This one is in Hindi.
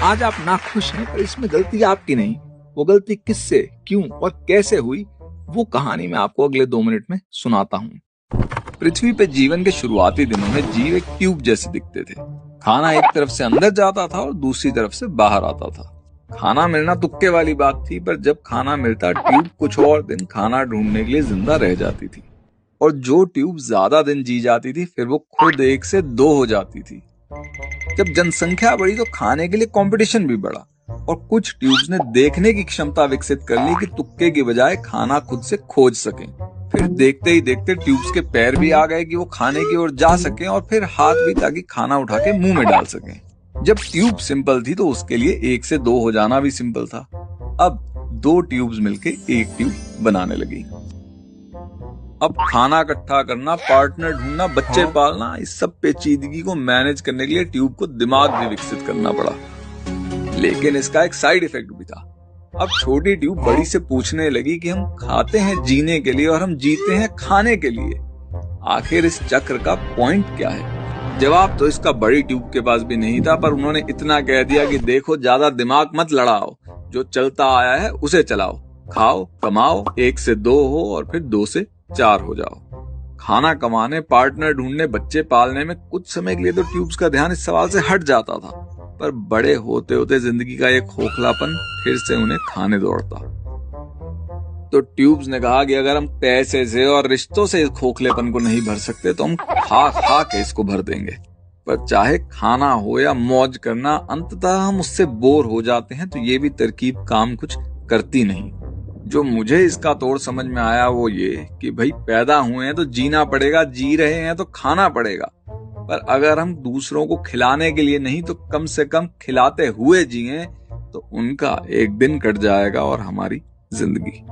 आज आप नाखुश हैं, पर इसमें गलती आपकी नहीं। वो गलती किससे, क्यों और कैसे हुई, वो कहानी मैं आपको अगले 2 मिनट में सुनाता हूँ। पृथ्वी पे जीवन के शुरुआती दिनों में जीव एक ट्यूब जैसे दिखते थे। खाना एक तरफ से अंदर जाता था और दूसरी तरफ से बाहर आता था। खाना मिलना तुक्के वाली बात थी, पर जब खाना मिलता ट्यूब कुछ और दिन खाना ढूंढने के लिए जिंदा रह जाती थी। और जो ट्यूब ज्यादा दिन जी जाती थी, फिर वो खुद 1 से 2 हो जाती थी। जब जनसंख्या बढ़ी तो खाने के लिए कंपटीशन भी बढ़ा और कुछ ट्यूब्स ने देखने की क्षमता विकसित कर ली कि तुक्के की बजाय खाना खुद से खोज सकें। फिर देखते ही देखते ट्यूब्स के पैर भी आ गए कि वो खाने की ओर जा सकें, और फिर हाथ भी, ताकि खाना उठा के मुंह में डाल सकें। जब ट्यूब सिंपल थी तो उसके लिए 1 से 2 हो जाना भी सिंपल था। अब 2 ट्यूब्स मिलके 1 ट्यूब बनाने लगी। अब खाना इकट्ठा करना, पार्टनर ढूंढना, बच्चे पालना, इस सब पेचीदगी को मैनेज करने के लिए ट्यूब को दिमाग भी विकसित करना पड़ा। लेकिन इसका एक साइड इफेक्ट भी था। अब छोटी ट्यूब बड़ी से पूछने लगी कि हम खाते हैं जीने के लिए और हम जीते हैं खाने के लिए। आखिर इस चक्र का पॉइंट क्या है? जवाब तो इसका बड़ी ट्यूब के पास भी नहीं था, पर उन्होंने इतना कह दिया कि देखो, ज्यादा दिमाग मत लड़ाओ, जो चलता आया है उसे चलाओ, खाओ, कमाओ, 1 से 2 हो और फिर 2 से 4 हो जाओ। खाना कमाने, पार्टनर ढूंढने, बच्चे पालने में कुछ समय के लिए तो ट्यूब्स का ध्यान इस सवाल से हट जाता था, पर बड़े होते होते जिंदगी का एक खोखलापन फिर से उन्हें खाने दौड़ता। तो ट्यूब्स ने कहा कि अगर हम पैसे से और रिश्तों से इस खोखलेपन को नहीं भर सकते तो हम खा खा के इसको भर देंगे। पर चाहे खाना हो या मौज करना, अंततः हम उससे बोर हो जाते हैं, तो ये भी तरकीब काम कुछ करती नहीं। जो मुझे इसका तोड़ समझ में आया वो ये कि भाई, पैदा हुए हैं तो जीना पड़ेगा, जी रहे हैं तो खाना पड़ेगा। पर अगर हम दूसरों को खिलाने के लिए नहीं तो कम से कम खिलाते हुए जिए, तो उनका एक दिन कट जाएगा और हमारी जिंदगी।